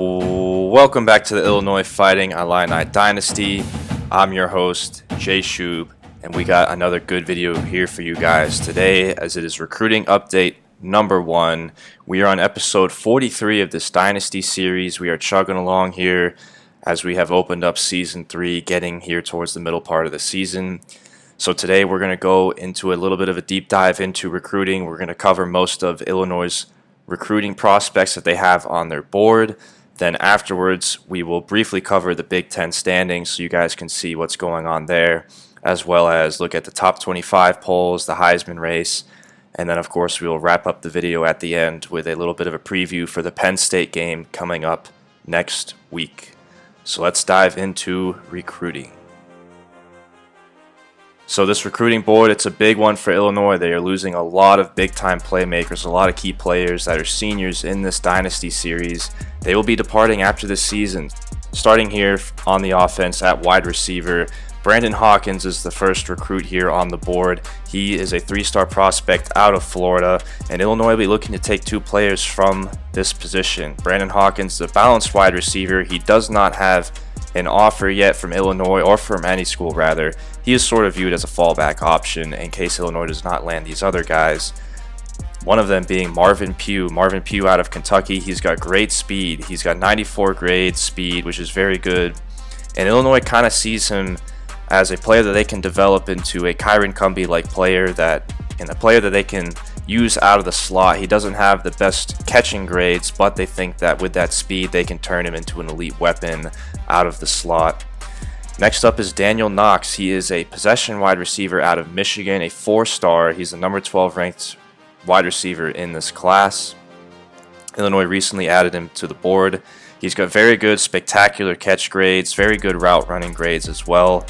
Welcome back to the Illinois Fighting Illini Dynasty. I'm your host, Jay Shoob, and we got another good video here for you guys today, as it is recruiting update number 1. We are on episode 43 of this Dynasty series. We are chugging along here as we have opened up season 3, getting here towards the middle part of the season. So today we're going to go into a little bit of a deep dive into recruiting. We're going to cover most of Illinois' recruiting prospects that they have on their board. Then afterwards, we will briefly cover the Big Ten standings so you guys can see what's going on there, as well as look at the top 25 polls, the Heisman race, and then of course we will wrap up the video at the end with a little bit of a preview for the Penn State game coming up next week. So let's dive into recruiting. So this recruiting board, it's a big one for Illinois. They are losing a lot of big-time playmakers, a lot of key players that are seniors in this Dynasty series. They will be departing after this season. Starting here on the offense at wide receiver, Brandon Hawkins is the first recruit here on the board. He is a 3-star prospect out of Florida, and Illinois will be looking to take 2 players from this position. Brandon Hawkins is a balanced wide receiver. He does not have an offer yet from Illinois, or from any school rather. He is sort of viewed as a fallback option in case Illinois does not land these other guys. One of them being Marvin Pugh. Marvin Pugh out of Kentucky. He's got great speed. He's got 94 grade speed, which is very good. And Illinois kind of sees him as a player that they can develop into a Kyron Cumbie-like player, and a player that they can use out of the slot. He doesn't have the best catching grades, but they think that with that speed, they can turn him into an elite weapon out of the slot. Next up is Daniel Knox. He is a possession wide receiver out of Michigan, a 4-star. He's the number 12 ranked wide receiver in this class. Illinois recently added him to the board. He's got very good spectacular catch grades, very good route running grades as well.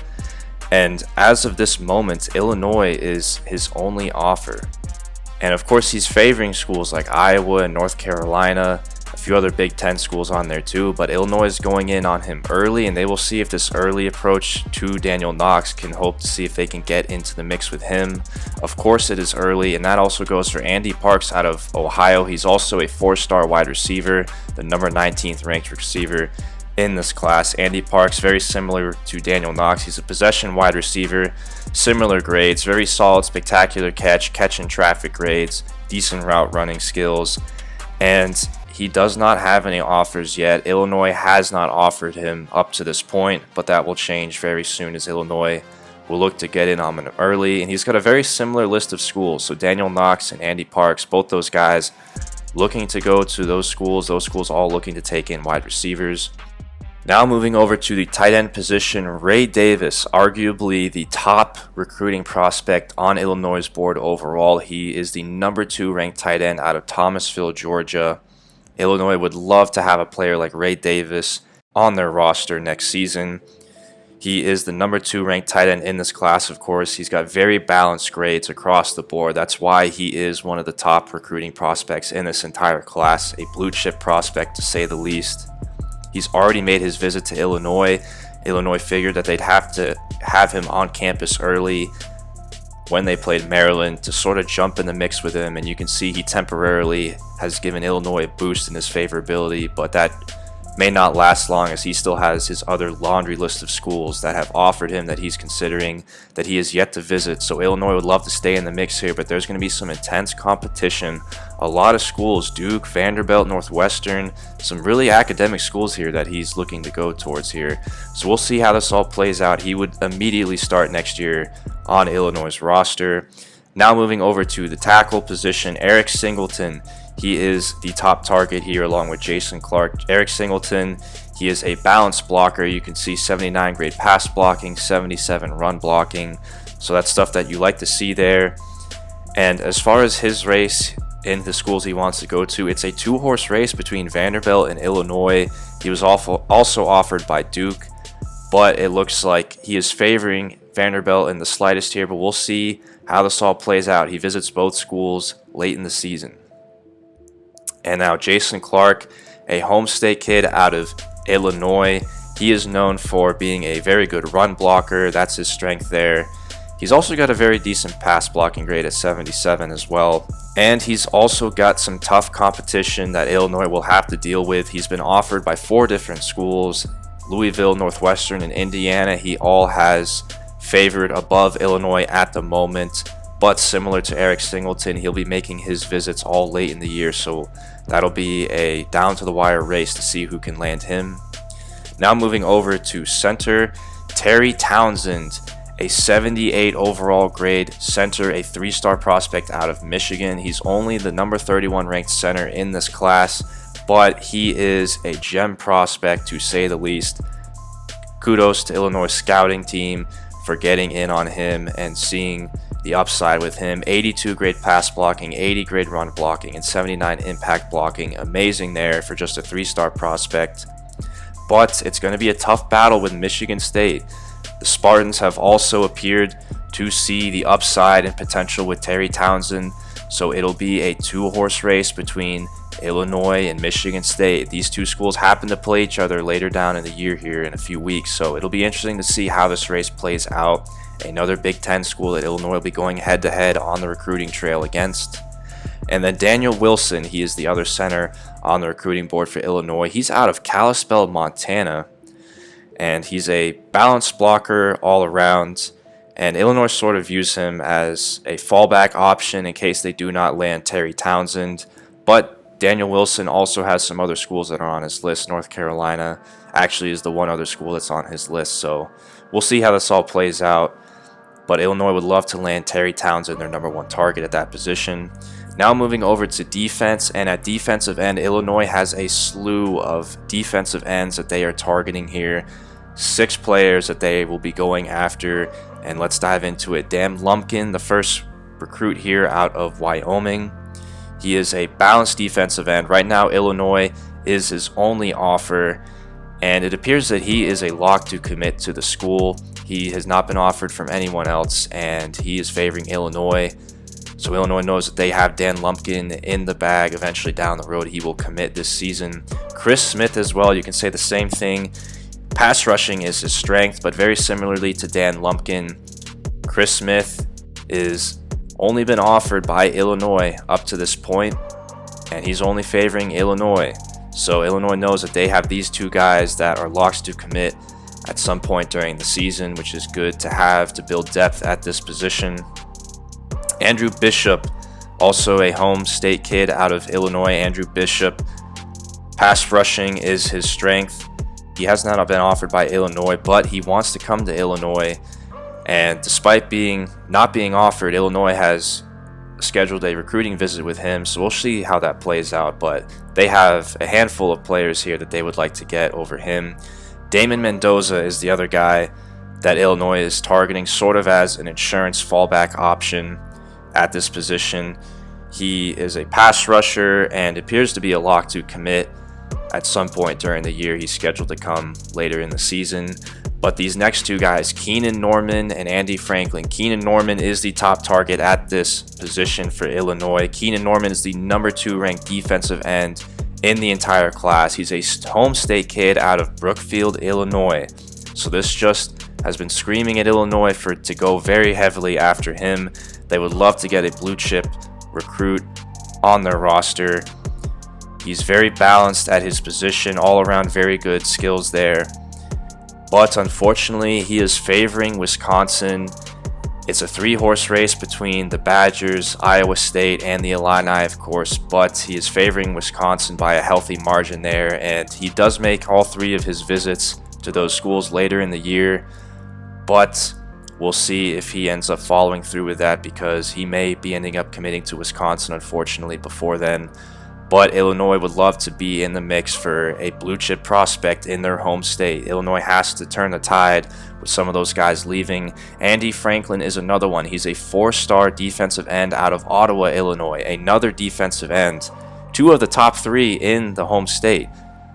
And as of this moment, Illinois is his only offer. And of course, he's favoring schools like Iowa and North Carolina, a few other Big Ten schools on there too, but Illinois is going in on him early, and they will see if this early approach to Daniel Knox can hope to see if they can get into the mix with him. Of course, it is early, and that also goes for Andy Parks out of Ohio. He's also a 4-star wide receiver, the number 19th ranked receiver in this class. Andy Parks, very similar to Daniel Knox. He's a possession wide receiver, similar grades, very solid, spectacular catch and traffic grades, decent route running skills, and he does not have any offers yet. Illinois has not offered him up to this point, but that will change very soon as Illinois will look to get in on him early. And he's got a very similar list of schools. So Daniel Knox and Andy Parks, both those guys looking to go to those schools all looking to take in wide receivers. Now moving over to the tight end position, Ray Davis, arguably the top recruiting prospect on Illinois' board overall. He is the number 2 ranked tight end out of Thomasville, Georgia. Illinois would love to have a player like Ray Davis on their roster next season. He is the number 2 ranked tight end in this class, of course. He's got very balanced grades across the board. That's why he is one of the top recruiting prospects in this entire class, a blue chip prospect to say the least. He's already made his visit to Illinois. Illinois figured that they'd have to have him on campus early when they played Maryland to sort of jump in the mix with him, and you can see he temporarily has given Illinois a boost in his favorability, but that may not last long, as he still has his other laundry list of schools that have offered him that he's considering that he has yet to visit. So Illinois would love to stay in the mix here, but there's going to be some intense competition. A lot of schools, Duke, Vanderbilt, Northwestern, some really academic schools here that he's looking to go towards here. So we'll see how this all plays out. He would immediately start next year on Illinois' roster. Now moving over to the tackle position, Eric Singleton. He is the top target here along with Jason Clark. Eric Singleton, he is a balanced blocker. You can see 79 grade pass blocking, 77 run blocking. So that's stuff that you like to see there. And as far as his race in the schools he wants to go to, it's a 2-horse race between Vanderbilt and Illinois. He was also offered by Duke, but it looks like he is favoring Vanderbilt in the slightest here, but we'll see how this all plays out. He visits both schools late in the season. And now Jason Clark, a home state kid out of Illinois. He is known for being a very good run blocker. That's his strength there. He's also got a very decent pass blocking grade at 77 as well. And he's also got some tough competition that Illinois will have to deal with. He's been offered by 4 different schools: Louisville, Northwestern, and Indiana. He all has favored above Illinois at the moment. But similar to Eric Singleton, he'll be making his visits all late in the year, so that'll be a down-to-the-wire race to see who can land him. Now moving over to center, Terry Townsend, a 78 overall grade center, a 3-star prospect out of Michigan. He's only the number 31 ranked center in this class, but he is a gem prospect to say the least. Kudos to Illinois scouting team for getting in on him and seeing the upside with him. 82 grade pass blocking, 80 grade run blocking, and 79 impact blocking. Amazing there for just a 3-star prospect. But it's going to be a tough battle with Michigan State. The Spartans have also appeared to see the upside and potential with Terry Townsend, so it'll be a 2-horse race between Illinois and Michigan State. These 2 schools happen to play each other later down in the year here in a few weeks, so it'll be interesting to see how this race plays out. Another Big Ten school that Illinois will be going head-to-head on the recruiting trail against. And then Daniel Wilson, he is the other center on the recruiting board for Illinois. He's out of Kalispell, Montana, and he's a balanced blocker all around. And Illinois sort of views him as a fallback option in case they do not land Terry Townsend. But Daniel Wilson also has some other schools that are on his list. North Carolina actually is the one other school that's on his list. So we'll see how this all plays out. But Illinois would love to land Terry Townsend, their number 1 target at that position. Now moving over to defense, and at defensive end, Illinois has a slew of defensive ends that they are targeting here. 6 players that they will be going after, and let's dive into it. Dan Lumpkin, the first recruit here out of Wyoming. He is a balanced defensive end. Right now, Illinois is his only offer, and it appears that he is a lock to commit to the school. He has not been offered from anyone else, and he is favoring Illinois. So Illinois knows that they have Dan Lumpkin in the bag. Eventually down the road, he will commit this season. Chris Smith as well, you can say the same thing. Pass rushing is his strength, but very similarly to Dan Lumpkin, Chris Smith is only been offered by Illinois up to this point, and he's only favoring Illinois. So Illinois knows that they have these 2 guys that are locks to commit at some point during the season, which is good to have to build depth at this position. Andrew Bishop, also a home state kid out of Illinois. Andrew Bishop, pass rushing is his strength. He has not been offered by Illinois, but he wants to come to Illinois. And despite not being offered, Illinois has scheduled a recruiting visit with him, so we'll see how that plays out. But they have a handful of players here that they would like to get over him. Damon Mendoza is the other guy that Illinois is targeting, sort of as an insurance fallback option at this position. He is a pass rusher and appears to be a lock to commit at some point during the year. He's scheduled to come later in the season. But these next 2 guys, Keenan Norman and Andy Franklin. Keenan Norman is the top target at this position for Illinois. Keenan Norman is the number 2 ranked defensive end in the entire class. He's a home state kid out of Brookfield, Illinois. So this just has been screaming at Illinois to go very heavily after him. They would love to get a blue chip recruit on their roster. He's very balanced at his position, all around very good skills there. But unfortunately, he is favoring Wisconsin. It's a 3-horse race between the Badgers, Iowa State, and the Illini, of course, but he is favoring Wisconsin by a healthy margin there, and he does make all 3 of his visits to those schools later in the year, but we'll see if he ends up following through with that, because he may be ending up committing to Wisconsin, unfortunately, before then. But Illinois would love to be in the mix for a blue chip prospect in their home state. Illinois has to turn the tide with some of those guys leaving. Andy Franklin is another one. He's a 4-star defensive end out of Ottawa, Illinois. Another defensive end. 2 of the top 3 in the home state.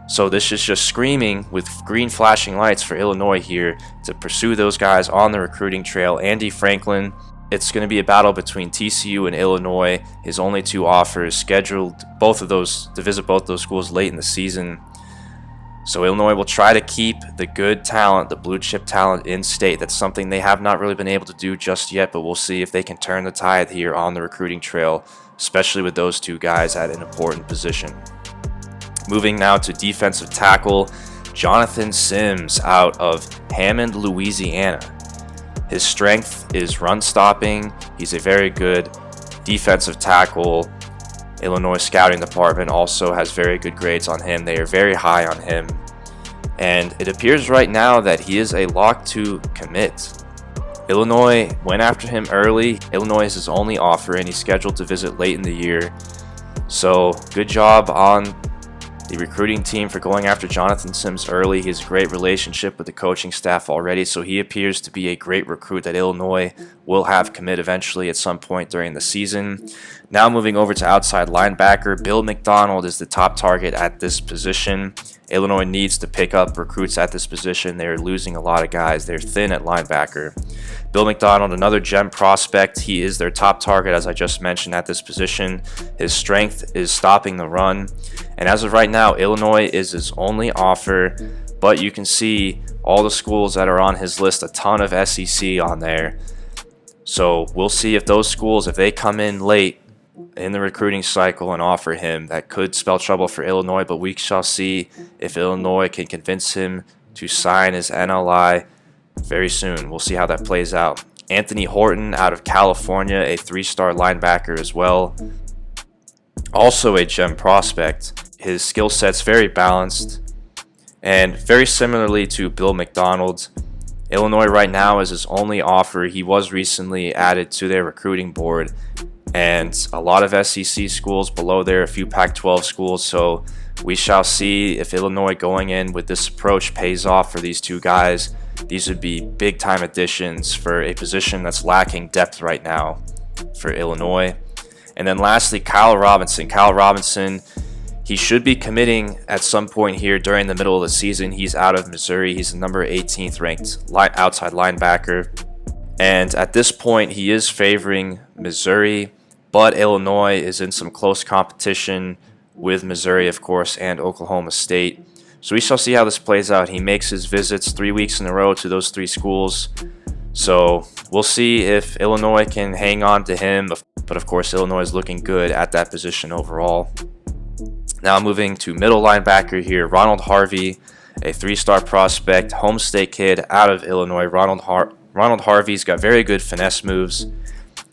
So this is just screaming with green flashing lights for Illinois here to pursue those guys on the recruiting trail. Andy Franklin, it's going to be a battle between TCU and Illinois. His only 2 offers scheduled to visit both those schools late in the season. So Illinois will try to keep the good talent, the blue chip talent in state. That's something they have not really been able to do just yet, but we'll see if they can turn the tide here on the recruiting trail especially with those two guys at an important position. Moving now to defensive tackle, Jonathan Sims out of Hammond, Louisiana. His strength is run stopping. He's a very good defensive tackle. Illinois scouting department also has very good grades on him. They are very high on him. And it appears right now that he is a lock to commit. Illinois went after him early. Illinois is his only offer, and he's scheduled to visit late in the year. So good job on the recruiting team for going after Jonathan Sims early. He has a great relationship with the coaching staff already, so he appears to be a great recruit that Illinois will have commit eventually at some point during the season. Now moving over to outside linebacker, Bill McDonald is the top target at this position. Illinois needs to pick up recruits at this position. They're losing a lot of guys. They're thin at linebacker. Bill McDonald, another gem prospect. He is their top target, as I just mentioned, at this position. His strength is stopping the run. And as of right now, Illinois is his only offer. But you can see all the schools that are on his list, a ton of SEC on there. So we'll see if those schools, if they come in late in the recruiting cycle and offer him, that could spell trouble for Illinois. But we shall see if Illinois can convince him to sign his NLI very soon. We'll see how that plays out. Anthony Horton out of California, a 3-star linebacker as well. Also a gem prospect. His skill set's very balanced. And very similarly to Bill McDonald, Illinois right now is his only offer. He was recently added to their recruiting board. And a lot of SEC schools below there, a few Pac-12 schools. So we shall see if Illinois going in with this approach pays off for these two guys. These would be big-time additions for a position that's lacking depth right now for Illinois. And then lastly, Kyle Robinson. Kyle Robinson, he should be committing at some point here during the middle of the season. He's out of Missouri. He's the number 18th ranked outside linebacker. And at this point, he is favoring Missouri, but Illinois is in some close competition with Missouri, of course, and Oklahoma State. So we shall see how this plays out. He makes his visits 3 weeks in a row to those 3 schools. So we'll see if Illinois can hang on to him. But of course, Illinois is looking good at that position overall. Now moving to middle linebacker here, Ronald Harvey, a 3-star prospect, home state kid out of Illinois. Ronald Harvey's got very good finesse moves.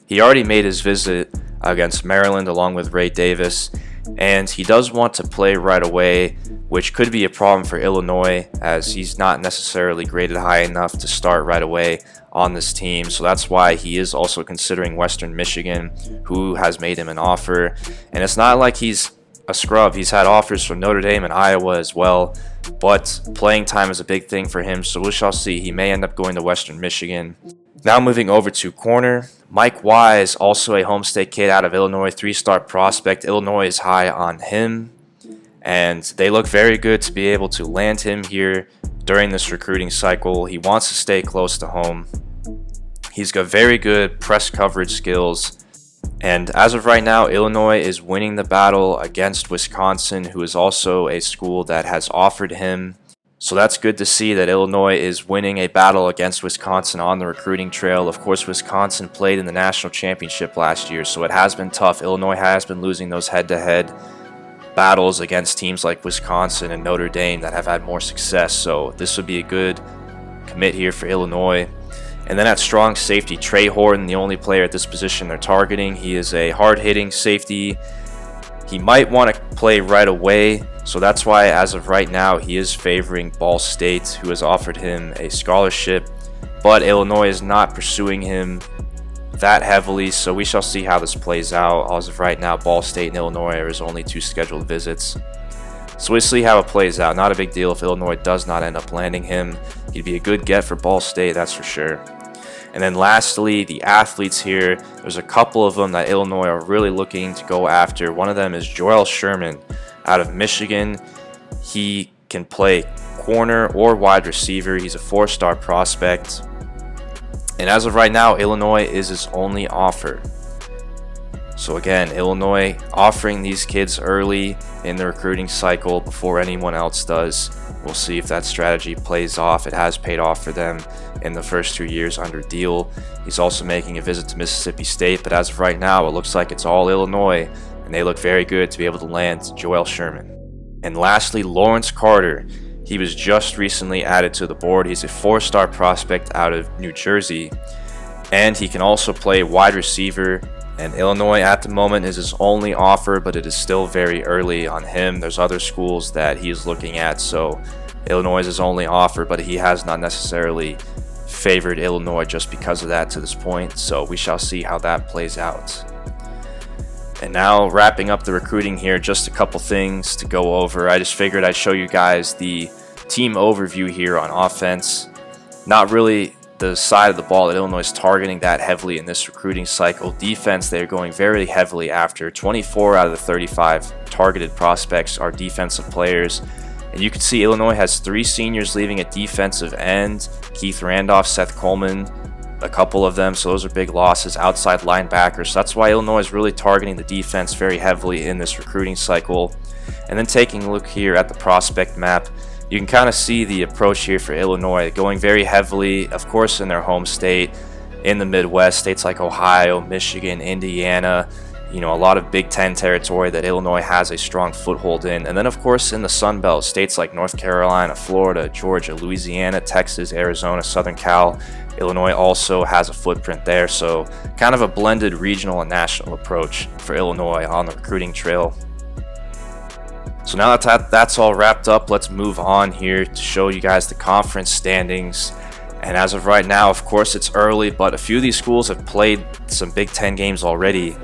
He already made his visit against Maryland along with Ray Davis. And he does want to play right away, which could be a problem for Illinois as he's not necessarily graded high enough to start right away on this team. So that's why he is also considering Western Michigan, who has made him an offer. And it's not like he's a scrub. He's had offers from Notre Dame and Iowa as well. But playing time is a big thing for him. So we shall see. He may end up going to Western Michigan. Now moving over to corner, Mike Wise, also a home state kid out of Illinois, 3-star prospect. Illinois is high on him, and they look very good to be able to land him here during this recruiting cycle. He wants to stay close to home. He's got very good press coverage skills, and as of right now, Illinois is winning the battle against Wisconsin, who is also a school that has offered him. So that's good to see that Illinois is winning a battle against Wisconsin on the recruiting trail. Of course, Wisconsin played in the national championship last year, so it has been tough. Illinois has been losing those head-to-head battles against teams like Wisconsin and Notre Dame that have had more success. So this would be a good commit here for Illinois. And then at strong safety, Trey Horton, the only player at this position they're targeting. He is a hard-hitting safety. He might want to play right away, so that's why as of right now he is favoring Ball State, who has offered him a scholarship, but Illinois is not pursuing him that heavily, so we shall see how this plays out. As of right now, Ball State and Illinois are his only 2 scheduled visits. So we'll see how it plays out. Not a big deal if Illinois does not end up landing him. He'd be a good get for Ball State, that's for sure. And then lastly, the athletes here. There's a couple of them that Illinois are really looking to go after. One of them is Joel Sherman out of Michigan. He can play corner or wide receiver. He's a 4-star prospect. And as of right now, Illinois is his only offer. So again, Illinois offering these kids early in the recruiting cycle before anyone else does. We'll see if that strategy plays off. It has paid off for them in the first 2 years under Deal. He's also making a visit to Mississippi State, but as of right now, it looks like it's all Illinois, and they look very good to be able to land Joel Sherman. And lastly, Lawrence Carter. He was just recently added to the board. He's a 4-star prospect out of New Jersey, and he can also play wide receiver. And Illinois at the moment is his only offer, but it is still very early on him. There's other schools that he is looking at, so Illinois is his only offer, but he has not necessarily favored Illinois just because of that to this point. So we shall see how that plays out. And now wrapping up the recruiting here, just a couple things to go over. I just figured I'd show you guys the team overview here on offense. Not really the side of the ball that Illinois is targeting that heavily in this recruiting cycle. Defense, they're going very heavily after. 24 out of the 35 targeted prospects are defensive players. And you can see Illinois has 3 seniors leaving at defensive end. Keith Randolph, Seth Coleman, a couple of them, so those are big losses. Outside linebackers, so that's why Illinois is really targeting the defense very heavily in this recruiting cycle. And then taking a look here at the prospect map, you can kind of see the approach here for Illinois, going very heavily, of course, in their home state, in the Midwest, states like Ohio, Michigan, Indiana, a lot of Big Ten territory that Illinois has a strong foothold in. And then, of course, in the Sun Belt, states like North Carolina, Florida, Georgia, Louisiana, Texas, Arizona, Southern Cal. Illinois also has a footprint there, so kind of a blended regional and national approach for Illinois on the recruiting trail. So now that that's all wrapped up, let's move on here to show you guys the conference standings. And as of right now, of course, it's early, but a few of these schools have played some Big Ten games already.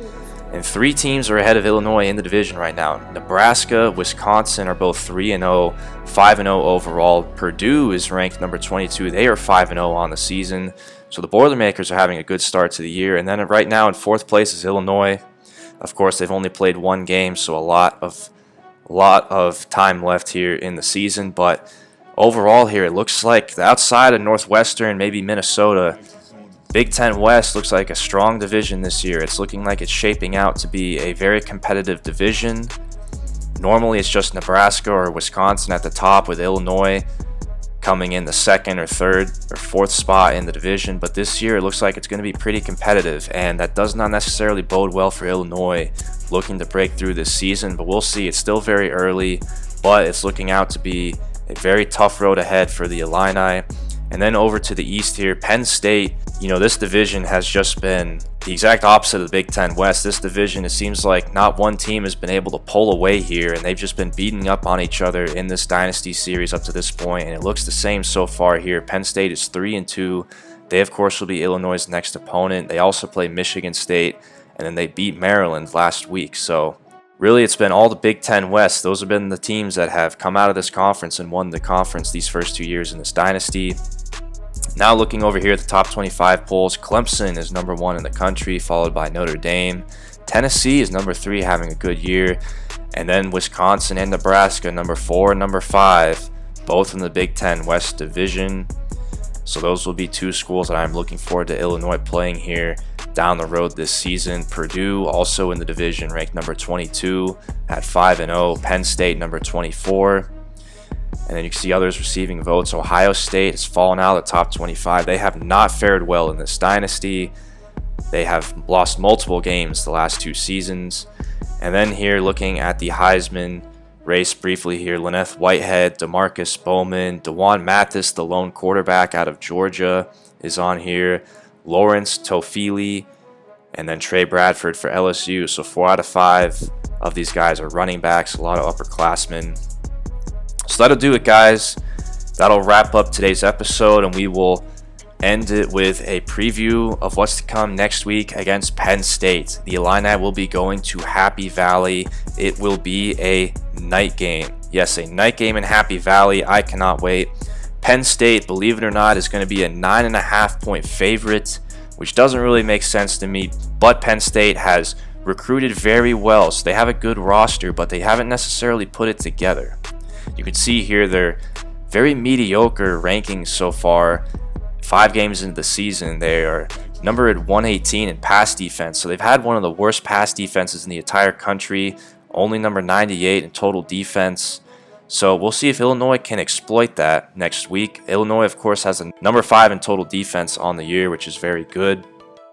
And 3 teams are ahead of Illinois in the division right now. Nebraska, Wisconsin are both 3-0, 5-0 overall. Purdue is ranked number 22. They are 5-0 on the season. So the Boilermakers are having a good start to the year. And then right now in 4th place is Illinois. Of course, they've only played 1 game, so a lot of time left here in the season. But overall here, it looks like outside of Northwestern, maybe Minnesota, Big Ten West looks like a strong division this year. It's looking like it's shaping out to be a very competitive division. Normally it's just Nebraska or Wisconsin at the top, with Illinois coming in the 2nd or 3rd or 4th spot in the division. But this year it looks like it's going to be pretty competitive, and that does not necessarily bode well for Illinois looking to break through this season. But we'll see. It's still very early, but it's looking out to be a very tough road ahead for the Illini. And then over to the east here, Penn State, this division has just been the exact opposite of the Big Ten West. This division, it seems like not one team has been able to pull away here, and they've just been beating up on each other in this Dynasty series up to this point, and it looks the same so far here. Penn State is 3-2. They, of course, will be Illinois' next opponent. They also play Michigan State, and then they beat Maryland last week. So really, it's been all the Big Ten West. Those have been the teams that have come out of this conference and won the conference these first 2 years in this Dynasty. Now looking over here at the top 25 polls, Clemson is number 1 in the country, followed by Notre Dame. Tennessee is number 3, having a good year. And then Wisconsin and Nebraska, number 4 and number 5, both in the Big Ten West Division. So those will be 2 schools that I'm looking forward to Illinois playing here down the road this season. Purdue, also in the division, ranked number 22 at 5-0. Penn State, number 24. And then you can see others receiving votes. Ohio State has fallen out of the top 25. They have not fared well in this Dynasty. They have lost multiple games the last 2 seasons. And then here, looking at the Heisman race briefly here, Lyneth Whitehead, DeMarcus Bowman, DeJuan Mathis, the lone quarterback out of Georgia, is on here. Lawrence Tofili, and then Trey Bradford for LSU. So 4 out of 5 of these guys are running backs, a lot of upperclassmen. So that'll do it, guys. That'll wrap up today's episode, and we will end it with a preview of what's to come next week against Penn State. The Illini will be going to Happy Valley. It will be a night game. Yes, a night game in Happy Valley. I cannot wait. Penn State, believe it or not, is going to be a 9.5-point favorite, which doesn't really make sense to me, but Penn State has recruited very well, so they have a good roster, but they haven't necessarily put it together. You can see here their very mediocre rankings so far. 5 games into the season, they are number at 118 in pass defense. So they've had one of the worst pass defenses in the entire country, only number 98 in total defense. So we'll see if Illinois can exploit that next week. Illinois, of course, has a number 5 in total defense on the year, which is very good.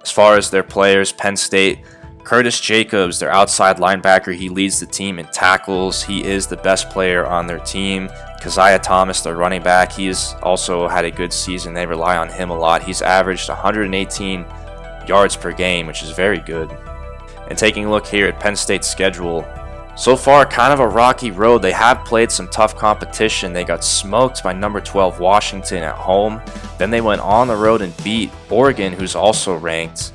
As far as their players, Penn State, Curtis Jacobs, their outside linebacker, he leads the team in tackles. He is the best player on their team. Keziah Thomas, their running back, he's also had a good season. They rely on him a lot. He's averaged 118 yards per game, which is very good. And taking a look here at Penn State's schedule, so far, kind of a rocky road. They have played some tough competition. They got smoked by number 12 Washington at home. Then they went on the road and beat Oregon, who's also ranked.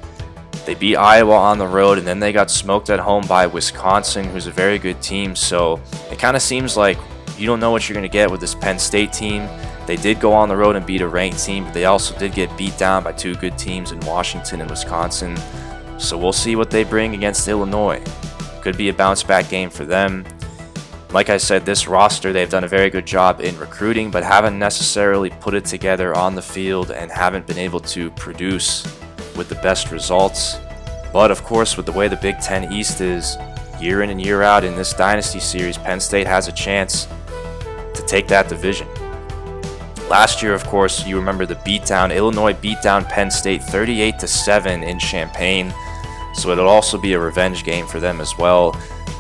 They beat Iowa on the road, and then they got smoked at home by Wisconsin, who's a very good team. So it kind of seems like you don't know what you're going to get with this Penn State team. They did go on the road and beat a ranked team, but they also did get beat down by 2 good teams in Washington and Wisconsin. So we'll see what they bring against Illinois. Could be a bounce back game for them. Like I said, this roster, they've done a very good job in recruiting, but haven't necessarily put it together on the field and haven't been able to produce with the best results. But of course, with the way the Big Ten East is, year in and year out in this Dynasty series, Penn State has a chance to take that division. Last year, of course, you remember the beatdown. Illinois beat down Penn State 38-7 in Champaign. So it'll also be a revenge game for them as well.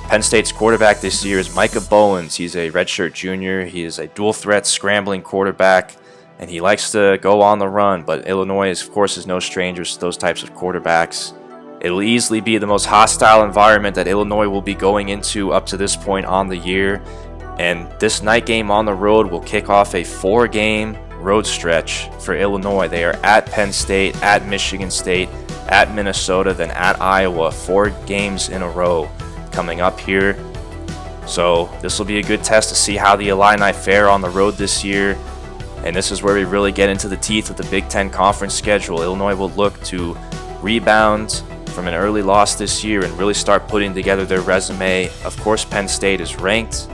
Penn State's quarterback this year is Micah Bowens. He's a redshirt junior. He is a dual threat scrambling quarterback, and he likes to go on the run. But Illinois, of course, is no strangers to those types of quarterbacks. It'll easily be the most hostile environment that Illinois will be going into up to this point on the year. And this night game on the road will kick off a 4-game road stretch for Illinois. They are at Penn State, at Michigan State, at Minnesota, then at Iowa. 4 games in a row coming up here. So this will be a good test to see how the Illini fare on the road this year. And this is where we really get into the teeth of the Big Ten Conference schedule. Illinois will look to rebound from an early loss this year and really start putting together their resume. Of course, Penn State is ranked,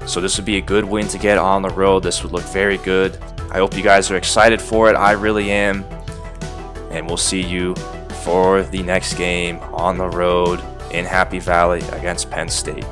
so this would be a good win to get on the road. This would look very good. I hope you guys are excited for it. I really am. And we'll see you for the next game on the road in Happy Valley against Penn State.